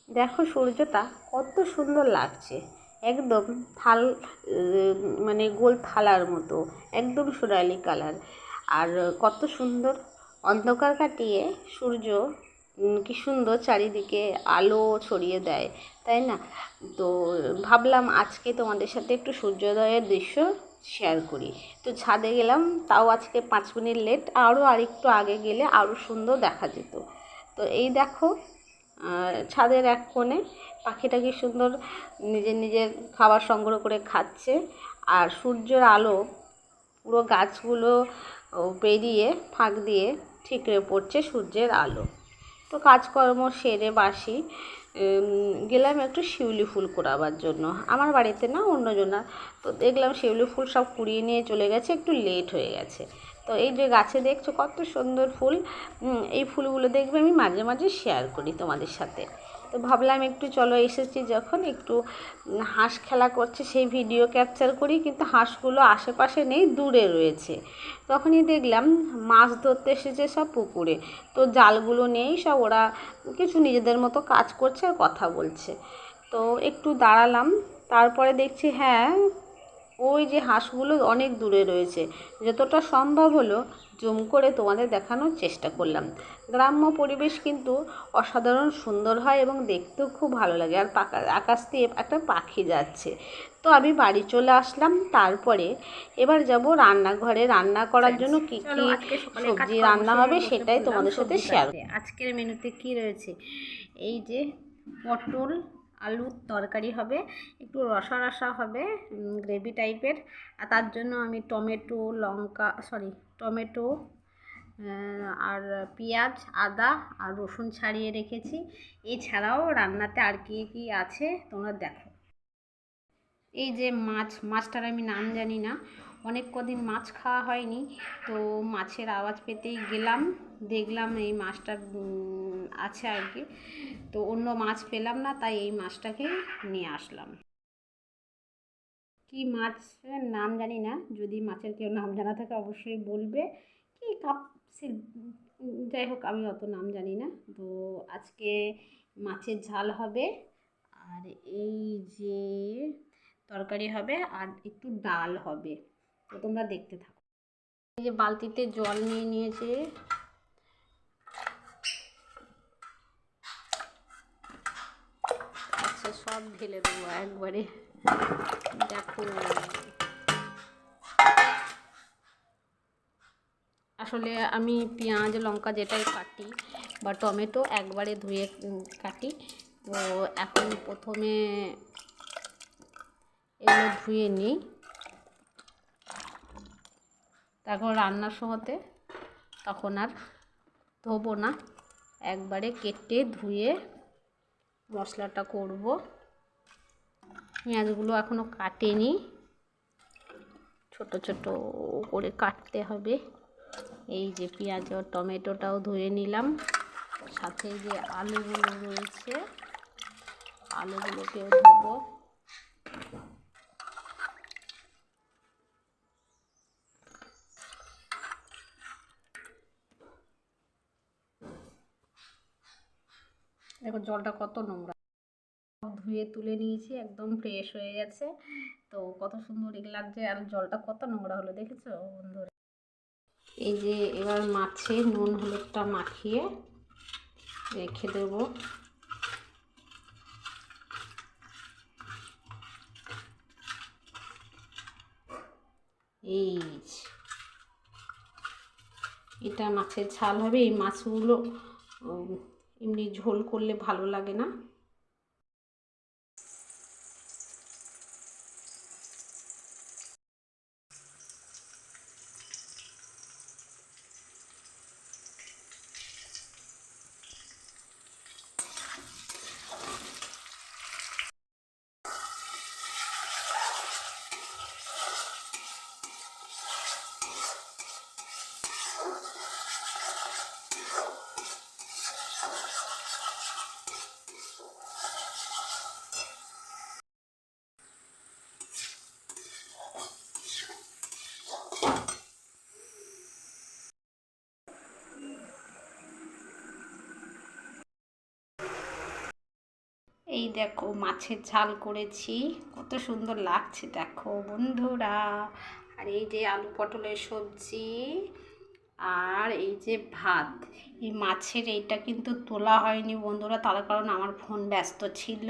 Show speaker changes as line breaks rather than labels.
দেখো সূর্যটা কত সুন্দর লাগছে, একদম থাল মানে গোল থালার মতো, একদম সোনালি কালার। আর কত সুন্দর অন্ধকার কাটিয়ে সূর্য কি সুন্দর চারিদিকে আলো ছড়িয়ে দেয়, তাই না? তো ভাবলাম আজকে তোমাদের সাথে একটু সূর্যোদয়ের দৃশ্য শেয়ার করি। তো ছাদে গেলাম, তাও আজকে 5 মিনিট লেট, আরও আরেকটু আগে গেলে আরও সুন্দর দেখা যেত। তো এই দেখো ছাদের এক কোণে পাখিটা কি সুন্দর নিজের নিজের খাবার সংগ্রহ করে খাচ্ছে, আর সূর্যের আলো পুরো গাছগুলো পেরিয়ে ফাঁক দিয়ে ঠিকরে পড়ছে সূর্যের আলো। তো কাজকর্ম সেরে বাসি গেলাম একটু শিউলি ফুল কুড়াবার জন্য, আমার বাড়িতে না অন্যজনা। তো দেখলাম শিউলি ফুল সব কুড়িয়ে নিয়ে চলে গেছে, একটু লেট হয়ে গেছে। তো এই যে গাছে দেখছো কত সুন্দর ফুল, এই ফুলগুলো দেখবে আমি মাঝে মাঝে শেয়ার করি তোমাদের সাথে। তো ভাবলাম একটু চলো এসেছি যখন, একটু হাঁস খেলা করছে সেই ভিডিও ক্যাপচার করি, কিন্তু হাঁসগুলো আশেপাশে নেই, দূরে রয়েছে। তখনই দেখলাম মাছ ধরতে এসেছে সব পুকুরে, তো জালগুলো নেই, সব ওরা কিছু নিজেদের মতো কাজ করছে আর কথা বলছে। তো একটু দাঁড়ালাম, তারপরে দেখছি হ্যাঁ ওই যে হাঁসগুলো অনেক দূরে রয়েছে। যতটা সম্ভব হলো জুম করে তোমাদের দেখানোর চেষ্টা করলাম। গ্রাম্য পরিবেশ কিন্তু অসাধারণ সুন্দর হয় এবং দেখতেও খুব ভালো লাগে। আর আকাশ দিয়ে একটা পাখি যাচ্ছে। তো আমি বাড়ি চলে আসলাম, তারপরে এবার যাব রান্নাঘরে, রান্না করার জন্য কী কী সবজি রান্না হবে সেটাই তোমাদের সাথে শেয়ার। আজকের মেনুতে কি রয়েছে, এই যে পটল আলুর তরকারি হবে, একটু রসা রসা হবে, গ্রেভি টাইপের। আর তার জন্য আমি টমেটো আর পেঁয়াজ আদা আর রসুন ছাড়িয়ে রেখেছি। এছাড়াও রান্নাতে আর কি কি আছে তোমরা দেখো। এই যে মাছটার আমি নাম জানি না, অনেক কদিন মাছ খাওয়া হয়নি, তো মাছের আওয়াজ পেতেই গেলাম, দেখলাম এই মাছটা আছে আর কি। তো অন্য মাছ পেলাম না, তাই এই মাছটাকে নিয়ে আসলাম। কি মাছের নাম জানি না, যদি মাছের কেউ নাম জানা থাকে অবশ্যই বলবে। কি সিল যাই হোক, আমি অত নাম জানি না। তো আজকে মাছের ঝাল হবে, আর এই যে তরকারি হবে, আর একটু ডাল হবে। তো তোমরা দেখতে থাকো। এই যে বালতিতে জল নিয়ে নিয়েছে, আচ্ছা সব ঢেলে দেবো একবারে। দেখো আসলে আমি পেঁয়াজ লঙ্কা যেটাই কাটি বা টমেটো একবারে ধুয়ে কাটি। তো এখন প্রথমে এগুলো ধুয়ে নিই, তারপর রান্নার সময়তে তখন আর ধোবো না, একবারে কেটে ধুয়ে মশলাটা করব। পেঁয়াজগুলো এখনও কাটেনি, ছোট ছোট করে কাটতে হবে। এই যে পেঁয়াজ আর টমেটোটাও ধুয়ে নিলাম, সাথে যে আলুগুলো রয়েছে আলুগুলোকেও ধোবো। দেখো জলটা কত নোংরা, ধুয়ে তুলে নিয়েছি, একদম ফ্রেশ হয়ে গেছে। তো কত সুন্দর লাগছে, আর জলটা কত নোংরা হলো দেখেছো বন্ধুরা। এই যে এবার মাছে নুন হলুদটা মাখিয়ে রেখে দেবো। এই এটা মাছের ঝাল হবে। এই মাছগুলো এমনি ঝোল করলে ভালো লাগে না।
এই দেখো মাছের ঝাল করেছি, কত সুন্দর লাগছে দেখো বন্ধুরা। আর এই যে আলু পটলের সবজি, আর এই যে ভাত। এই মাছের এইটা কিন্তু তোলা হয়নি বন্ধুরা, তার কারণ আমার ফোন ব্যস্ত ছিল।